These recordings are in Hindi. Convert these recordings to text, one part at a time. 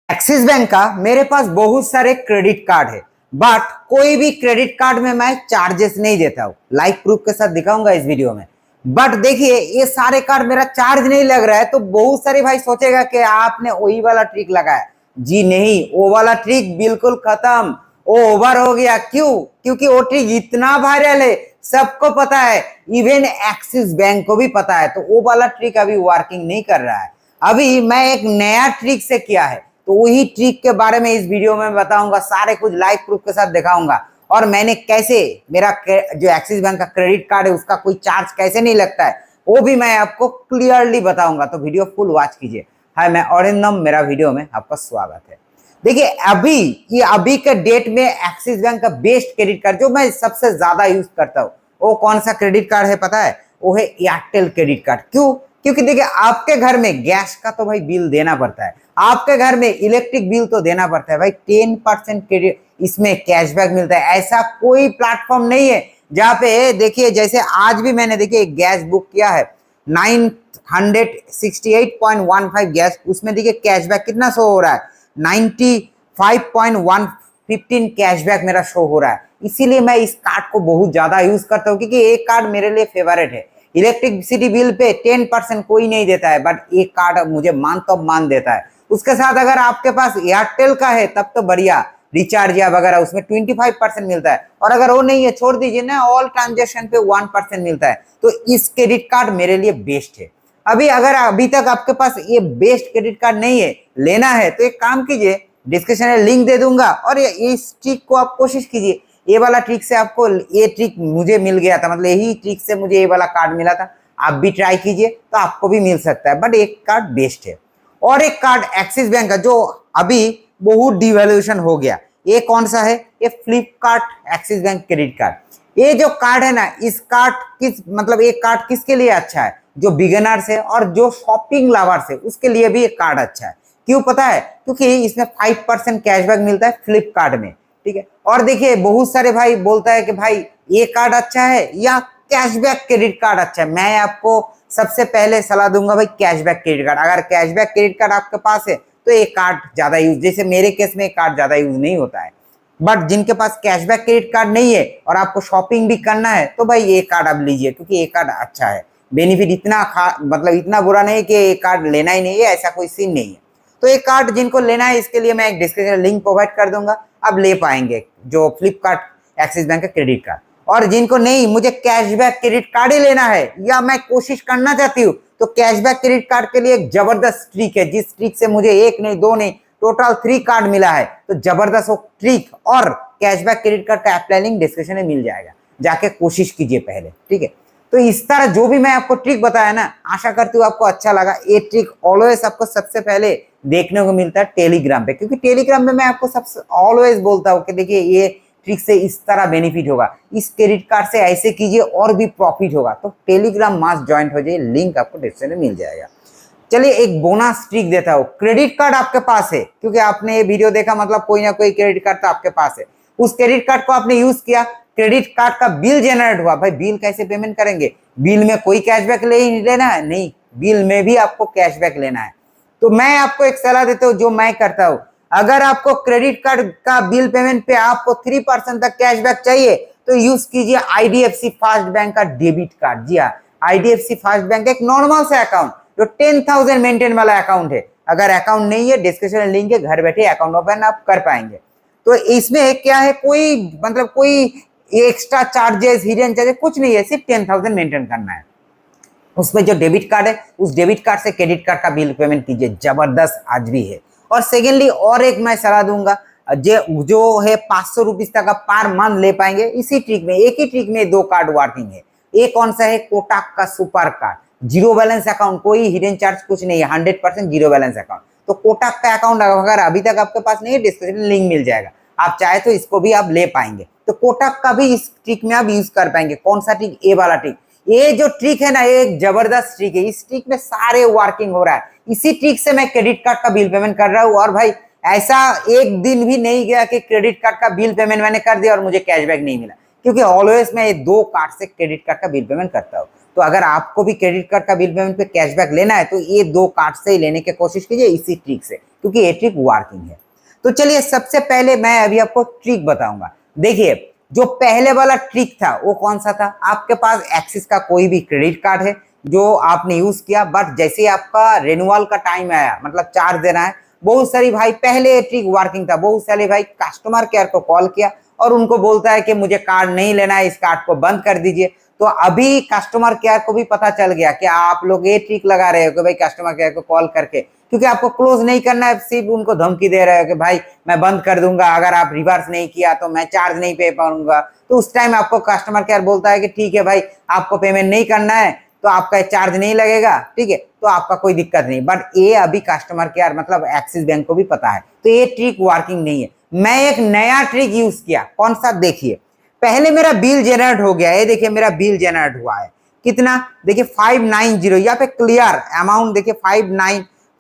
एक्सिस बैंक का मेरे पास बहुत सारे क्रेडिट कार्ड है, बट कोई भी क्रेडिट कार्ड में मैं चार्जेस नहीं देता हूँ। लाइव प्रूफ के साथ दिखाऊंगा इस वीडियो में। बट देखिए, ये सारे कार्ड मेरा चार्ज नहीं लग रहा है, तो बहुत सारे भाई सोचेगा कि आपने वही वाला ट्रिक लगाया। जी नहीं, वो वाला ट्रिक बिल्कुल खत्म, वो ओवर हो गया। क्यों? क्योंकि वो ट्रिक इतना वायरल है, सबको पता है, इवन एक्सिस बैंक को भी पता है। तो वो वाला ट्रिक अभी वर्किंग नहीं कर रहा है। अभी मैं एक नया ट्रिक से किया है, तो वही ट्रिक के बारे में इस वीडियो में बताऊंगा, सारे कुछ लाइव प्रूफ के साथ दिखाऊंगा। और मैंने कैसे मेरा जो एक्सिस बैंक का क्रेडिट कार्ड है उसका कोई चार्ज कैसे नहीं लगता है, वो भी मैं आपको क्लियरली बताऊंगा। तो वीडियो फुल वॉच कीजिए। हाय, मैं अरिंदम, मेरा वीडियो में आपका स्वागत है। देखिए, अभी के डेट में एक्सिस बैंक का बेस्ट क्रेडिट कार्ड जो मैं सबसे ज्यादा यूज करता हूँ, वो कौन सा क्रेडिट कार्ड है पता है? वो है एयरटेल क्रेडिट कार्ड। क्यों? क्योंकि देखिए, आपके घर में गैस का तो भाई बिल देना पड़ता है, आपके घर में इलेक्ट्रिक बिल तो देना पड़ता है भाई। 10% क्रेडिट इसमें कैशबैक मिलता है। ऐसा कोई प्लेटफॉर्म नहीं है जहाँ पे, देखिए जैसे आज भी मैंने देखिए एक गैस बुक किया है 968.15 गैस, उसमें देखिए कैशबैक कितना शो हो रहा है, 95.115 कैशबैक मेरा शो हो रहा है। इसीलिए मैं इस कार्ड को बहुत ज्यादा यूज करता हूँ, क्योंकि एक कार्ड मेरे लिए फेवरेट है। इलेक्ट्रिसिटी बिल पे 10% कोई नहीं देता है, बट एक कार्ड मुझे मान देता है। उसके साथ अगर आपके पास एयरटेल का है तब तो बढ़िया, रिचार्ज या वगैरह उसमें 25% मिलता है। और अगर वो नहीं है, छोड़ दीजिए ना, ऑल ट्रांजेक्शन पे 1% मिलता है। तो इस क्रेडिट कार्ड मेरे लिए बेस्ट है। अभी तक आपके पास ये बेस्ट क्रेडिट कार्ड नहीं है, लेना है तो एक काम कीजिए, डिस्क्रिप्शन में लिंक दे दूंगा और इस ट्रिक को आप कोशिश कीजिए। ये वाला ट्रिक से आपको, ये ट्रिक मुझे मिल गया था, मतलब यही ट्रिक से मुझे ये वाला कार्ड मिला था। आप भी ट्राई कीजिए तो आपको भी मिल सकता है, बट एक कार्ड बेस्ट है। और एक कार्ड एक्सिस बैंक का जो अभी बहुत डिवैल्यूएशन हो गया, ये कौन सा है? ये Flipkart axis bank credit card. ये जो कार्ड है ना, इस कार्ड ये कार्ड किसके लिए अच्छा है? जो बिगिनर्स है और जो शॉपिंग लवर्स है, उसके लिए भी ये कार्ड अच्छा है। क्यों पता है? क्योंकि इसमें 5% कैशबैक मिलता है फ्लिपकार्ट में, ठीक है। और देखिए, बहुत सारे भाई बोलता है कि भाई ये कार्ड अच्छा है या कैशबैक क्रेडिट कार्ड अच्छा है। मैं आपको सबसे पहले सलाह दूंगा भाई कैशबैक क्रेडिट कार्ड। अगर कैशबैक क्रेडिट कार्ड आपके पास है तो ये कार्ड ज्यादा यूज, जैसे मेरे केस में कार्ड ज्यादा यूज नहीं होता है। बट जिनके पास कैशबैक क्रेडिट कार्ड नहीं है और आपको शॉपिंग भी करना है, तो भाई ये कार्ड आप लीजिए, क्योंकि ये कार्ड अच्छा है। बेनिफिट इतना बुरा नहीं कि ये कार्ड लेना ही नहीं है, ऐसा कोई सीन नहीं है। तो ये कार्ड जिनको लेना है, इसके लिए मैं एक डिस्क्रिप्शन लिंक प्रोवाइड कर दूंगा, आप ले पाएंगे जो फ्लिपकार्ट एक्सिस बैंक का क्रेडिट कार्ड। और जिनको नहीं, मुझे कैशबैक क्रेडिट कार्ड ही लेना है या मैं कोशिश करना चाहती हूँ, तो कैशबैक क्रेडिट कार्ड के लिए एक जबरदस्त ट्रिक है, जिस ट्रिक से मुझे एक नहीं, दो नहीं, टोटल 3 कार्ड मिला है। तो जबरदस्त वो ट्रिक और कैशबैक क्रेडिट कार्ड का अप्लाई लिंक डिस्क्रिप्शन में मिल जाएगा, जाके कोशिश कीजिए पहले, ठीक है। तो इस तरह जो भी मैं आपको ट्रिक बताया ना, आशा करती हूँ आपको अच्छा लगा। ये ट्रिक ऑलवेज आपको सबसे पहले देखने को मिलता है टेलीग्राम पे, क्योंकि टेलीग्राम में मैं आपको सबसे ऑलवेज बोलता हूँ कि देखिए ये ट्रिक से इस तरह बेनिफिट होगा, इस क्रेडिट कार्ड से ऐसे कीजिए और भी प्रॉफिट होगा। तो टेलीग्राम मस्ट ज्वाइन हो जाइए, लिंक आपको डिस्क्रिप्शन में मिल जाएगा। चलिए एक बोनस ट्रिक देता हूँ। क्रेडिट कार्ड आपके पास है, क्योंकि आपने ये वीडियो देखा, मतलब कोई ना कोई क्रेडिट कार्ड तो आपके पास है। उस क्रेडिट कार्ड को आपने यूज किया, क्रेडिट कार्ड का बिल जनरेट हुआ, भाई बिल कैसे पेमेंट करेंगे? बिल में कोई कैशबैक लेना है नहीं, बिल में भी आपको कैशबैक लेना है। तो मैं आपको एक सलाह देता हूँ जो मैं करता हूँ। अगर आपको क्रेडिट कार्ड का बिल पेमेंट पे आपको 3% तक कैशबैक चाहिए, तो यूज कीजिए आईडीएफसी फर्स्ट बैंक का डेबिट कार्ड। जी हाँ, आईडीएफसी फर्स्ट बैंक एक नॉर्मल सा अकाउंट जो 10,000 मेंटेन वाला अकाउंट है। अगर अकाउंट नहीं है, डिस्क्रिप्शन में लिंक है, घर बैठे अकाउंट ओपन आप कर पाएंगे। तो इसमें क्या है, कोई एक्स्ट्रा चार्जेस, हिडन चार्जेस कुछ नहीं है, सिर्फ 10,000 मेंटेन करना है। उसमें जो डेबिट कार्ड है, उस डेबिट कार्ड से क्रेडिट कार्ड का बिल पेमेंट कीजिए, जबरदस्त आज भी है। और सेकेंडली और एक मैं सलाह दूंगा, जो है 500 रुपीज तक आप पर मंथ ले पाएंगे इसी ट्रिक में। एक ही ट्रिक में 2 कार्ड वर्किंग है। एक कौन सा है? कोटक का super card, zero balance account, कोई हिडन चार्ज कुछ नहीं है, 100% जीरो बैलेंस अकाउंट। तो कोटक का अकाउंट अगर अभी तक आपके पास नहीं है, डिस्क्रिप्शन में लिंक मिल जाएगा, आप चाहे तो इसको भी आप ले पाएंगे। तो कोटक का भी इस ट्रिक में आप यूज कर पाएंगे। कौन सा ट्रिक? ये वाला ट्रिक। ये जो ट्रिक है ना, ये एक जबरदस्त ट्रिक है। इस ट्रिक में सारे वर्किंग हो रहा है। इसी ट्रिक से मैं क्रेडिट कार्ड का बिल पेमेंट कर रहा हूँ। और भाई ऐसा एक दिन भी नहीं गया कि क्रेडिट कार्ड का बिल पेमेंट मैंने कर दिया और मुझे कैशबैक नहीं मिला, क्योंकि ऑलवेज मैं ये 2 कार्ड से क्रेडिट कार्ड का बिल पेमेंट करता हूँ। तो अगर आपको भी क्रेडिट कार्ड का बिल पेमेंट पे कैशबैक लेना है, तो ये 2 कार्ड से ही लेने की कोशिश कीजिए, इसी ट्रिक से। क्योंकि ये ट्रिक वर्किंग है। तो चलिए सबसे पहले मैं अभी आपको ट्रिक बताऊंगा। देखिए जो पहले वाला ट्रिक था वो कौन सा था, आपके पास एक्सिस का कोई भी क्रेडिट कार्ड है जो आपने यूज किया, बट जैसे आपका रेनुअल का टाइम आया, मतलब चार्ज देना है, बहुत सारी भाई पहले ये ट्रिक वर्किंग था, बहुत सारे भाई कस्टमर केयर को कॉल किया और उनको बोलता है कि मुझे कार्ड नहीं लेना है, इस कार्ड को बंद कर दीजिए। तो अभी कस्टमर केयर को भी पता चल गया कि आप लोग ये ट्रिक लगा रहे हो कि भाई कस्टमर केयर को कॉल करके, क्योंकि आपको क्लोज नहीं करना है, सिर्फ उनको धमकी दे रहे हो कि भाई मैं बंद कर दूंगा, अगर आप रिवर्स नहीं किया तो मैं चार्ज नहीं पे पाऊंगा। तो उस टाइम आपको कस्टमर केयर बोलता है कि ठीक है भाई, आपको पेमेंट नहीं करना है तो आपका चार्ज नहीं लगेगा, ठीक है, तो आपका कोई दिक्कत नहीं। बट ये अभी कस्टमर केयर मतलब एक्सिस बैंक को भी पता है, तो ये ट्रिक वर्किंग नहीं है। मैं एक नया ट्रिक यूज किया, कौन सा देखिए। पहले मेरा बिल जनरेट हो गया, ये देखिए मेरा बिल जनरेट हुआ है, कितना देखिए 590, यहाँ पे क्लियर अमाउंट देखिए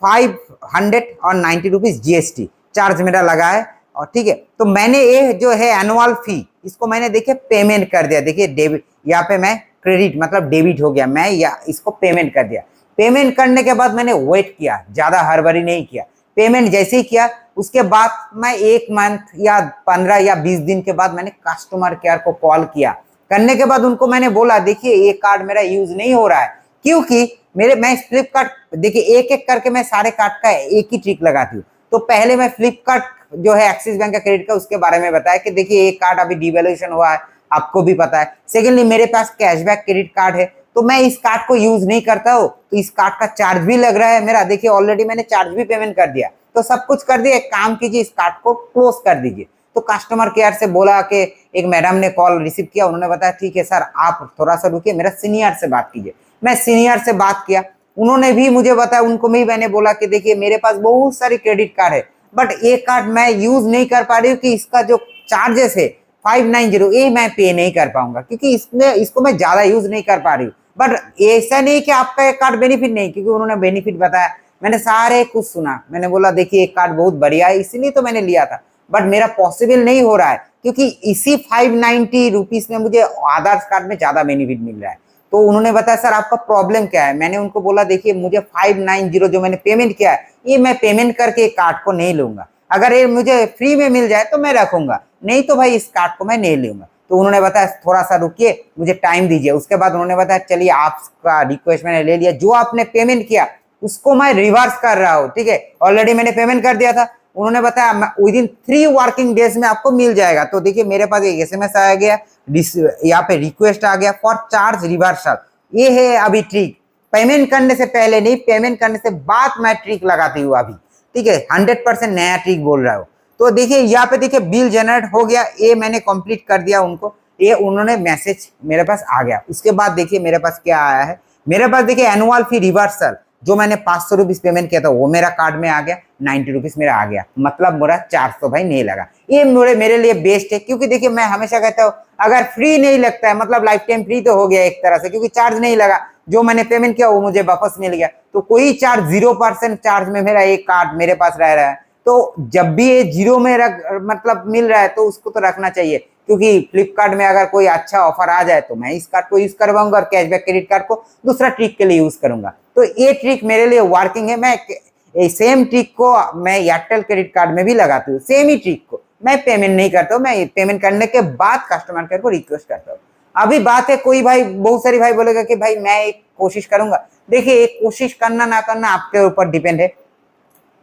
590 रुपीज जीएसटी चार्ज मेरा लगा है। और ठीक है, तो मैंने ये जो है एनुअल फी, इसको मैंने देखिए पेमेंट कर दिया। देखिए डेबिट, यहाँ पे मैं क्रेडिट मतलब डेबिट हो गया, मैं या इसको पेमेंट कर दिया। पेमेंट करने के बाद मैंने वेट किया, ज्यादा हड़बड़ी नहीं किया। पेमेंट जैसे ही किया उसके बाद मैं 1 मंथ या 15 या 20 दिन के बाद मैंने कस्टमर केयर को कॉल किया। करने के बाद उनको मैंने बोला देखिए ये कार्ड मेरा यूज नहीं हो रहा है, क्योंकि मैं फ्लिपकार्ट देखिए एक एक करके मैं सारे कार्ड का एक ही ट्रिक लगाती हूँ। तो पहले मैं फ्लिपकार्ट जो है एक्सिस बैंक का क्रेडिट का, उसके बारे में बताया कि देखिए एक कार्ड अभी डिवैल्यूएशन हुआ है, आपको भी पता है। सेकेंडली मेरे पास कैशबैक क्रेडिट कार्ड है, तो मैं इस कार्ड को यूज नहीं करता हूँ, तो इस कार्ड का चार्ज भी लग रहा है मेरा। देखिए ऑलरेडी मैंने चार्ज भी पेमेंट कर दिया, तो सब कुछ कर दिया। एक काम कीजिए, इस कार्ड को क्लोज कर दीजिए। तो कस्टमर केयर से बोला कि एक मैडम ने कॉल रिसीव किया, उन्होंने बताया ठीक है सर आप थोड़ा सा रुकिए, मेरा सीनियर से बात कीजिए। मैं सीनियर से बात किया, उन्होंने भी मुझे बताया, उनको भी मैंने बोला कि देखिए मेरे पास बहुत सारी क्रेडिट कार्ड है, बट ये कार्ड मैं यूज नहीं कर पा रही हूँ कि इसका जो चार्जेस है 590 ये मैं पे नहीं कर पाऊंगा, क्योंकि इसको मैं ज्यादा यूज नहीं कर पा रही हूँ। बट ऐसा नहीं कि आपका एक कार्ड बेनिफिट नहीं, क्योंकि उन्होंने बेनिफिट बताया, मैंने सारे कुछ सुना। मैंने बोला देखिए एक कार्ड बहुत बढ़िया है, इसीलिए तो मैंने लिया था, बट मेरा पॉसिबल नहीं हो रहा है, क्योंकि इसी 590 रुपीज में मुझे आधार कार्ड में ज्यादा बेनिफिट मिल रहा है। तो उन्होंने बताया सर आपका प्रॉब्लम क्या है। मैंने उनको बोला देखिए मुझे 590 जो मैंने पेमेंट किया है, ये मैं पेमेंट करके कार्ड को नहीं लूंगा, अगर ये मुझे फ्री में मिल जाए तो मैं रखूंगा, नहीं तो भाई इस कार्ड को मैं नहीं लूंगा। तो उन्होंने बताया थोड़ा सा रुकिए, मुझे टाइम दीजिए। उसके बाद उन्होंने बताया चलिए आपका रिक्वेस्ट मैंने ले लिया, जो आपने पेमेंट किया उसको मैं रिवर्स कर रहा हूँ, ठीक है, ऑलरेडी मैंने पेमेंट कर दिया था। उन्होंने बताया विद इन 3 वर्किंग डेज में आपको मिल जाएगा। तो देखिए मेरे पास एक एसएमएस आ गया, यहाँ पे रिक्वेस्ट आ गया फॉर चार्ज रिवर्सल। ये है अभी ट्रिक, पेमेंट करने से पहले नहीं, पेमेंट करने से बाद मैं ट्रिक लगाती हूँ अभी, ठीक है, 100% नया ट्रिक बोल रहा हूँ। तो देखिए यहाँ पे देखिए बिल जनरेट हो गया, ये मैंने कंप्लीट कर दिया उनको, ये उन्होंने मैसेज मेरे पास आ गया। उसके बाद देखिए मेरे पास क्या आया है, मेरे पास देखिए एनुअल फी रिवर्सल जो मैंने 500 रुपीज पेमेंट किया था वो मेरा कार्ड में आ गया, 90 रुपीज मेरा आ गया, मतलब मेरा 400 भाई नहीं लगा। ये मेरे लिए बेस्ट है, क्योंकि देखिए मैं हमेशा कहता हूँ अगर फ्री नहीं लगता है मतलब लाइफ टाइम फ्री तो हो गया एक तरह से, क्योंकि चार्ज नहीं लगा, जो मैंने पेमेंट किया वो मुझे वापस मिल गया। तो कोई चार्ज 0% चार्ज में मेरा एक कार्ड मेरे पास रह रहा है। तो जब भी ये 0 में मतलब मिल रहा है तो उसको तो रखना चाहिए, क्योंकि फ्लिपकार्ट में अगर कोई अच्छा ऑफर आ जाए तो मैं इस कार्ड को यूज करवाऊंगा और कैशबैक क्रेडिट कार्ड को दूसरा ट्रिक के लिए यूज करूंगा। तो ये ट्रिक मेरे लिए वर्किंग है। मैं सेम ट्रिक को मैं एयरटेल क्रेडिट कार्ड में भी लगाती हूँ, सेम ही ट्रिक को मैं पेमेंट नहीं करता हूँ, मैं पेमेंट करने के बाद कस्टमर केयर को रिक्वेस्ट करता हूँ। अभी बात है कोई भाई, बहुत सारी भाई बोलेगा कि भाई मैं एक कोशिश करूंगा। देखिए एक कोशिश करना ना करना आपके ऊपर डिपेंड है,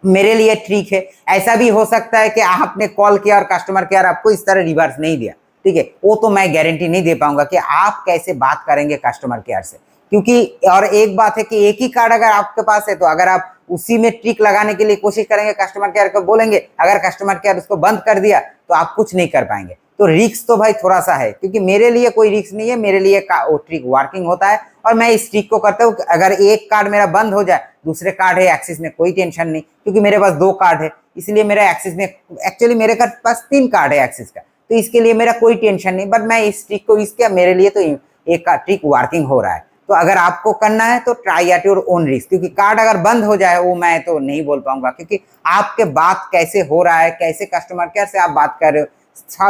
मेरे लिए ठीक है। ऐसा भी हो सकता है कि आपने कॉल किया और कस्टमर केयर आपको इस तरह रिवर्स नहीं दिया, ठीक है, वो तो मैं गारंटी नहीं दे पाऊंगा कि आप कैसे बात करेंगे कस्टमर केयर से, क्योंकि और एक बात है कि एक ही कार्ड अगर आपके पास है तो अगर आप उसी में ट्रिक लगाने के लिए कोशिश करेंगे, कस्टमर केयर को बोलेंगे, अगर कस्टमर केयर उसको बंद कर दिया तो आप कुछ नहीं कर पाएंगे। तो रिस्क तो भाई थोड़ा सा है, क्योंकि मेरे लिए कोई रिस्क नहीं है, मेरे लिए वो ट्रिक वर्किंग होता है और मैं इस ट्रिक को करता हूँ। अगर एक कार्ड मेरा बंद हो जाए, दूसरे कार्ड है एक्सिस में, कोई टेंशन नहीं, क्योंकि मेरे पास 2 कार्ड है, इसलिए मेरा एक्सिस में एक्चुअली मेरे पास 3 कार्ड है एक्सिस का, तो इसके लिए मेरा कोई टेंशन नहीं। बट मैं इस ट्रिक को यूज किया, मेरे लिए तो एक ट्रिक वर्किंग हो रहा है। तो अगर आपको करना है तो try at your own risk, क्योंकि कार्ड अगर बंद हो जाए वो मैं तो नहीं बोल पाऊंगा, क्योंकि आपके बात कैसे हो रहा है, कैसे कस्टमर केयर से आप बात कर रहे हो,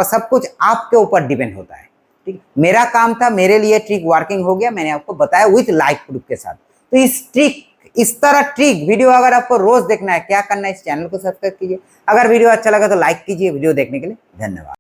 सब कुछ आपके ऊपर डिपेंड होता है, ठीक। मेरा काम था, मेरे लिए ट्रिक वर्किंग हो गया, मैंने आपको बताया विथ लाइव प्रूफ के साथ। तो इस ट्रिक इस तरह ट्रिक वीडियो अगर आपको रोज देखना है, क्या करना है, इस चैनल को सब्सक्राइब कीजिए। अगर वीडियो अच्छा लगा तो लाइक कीजिए। वीडियो देखने के लिए धन्यवाद।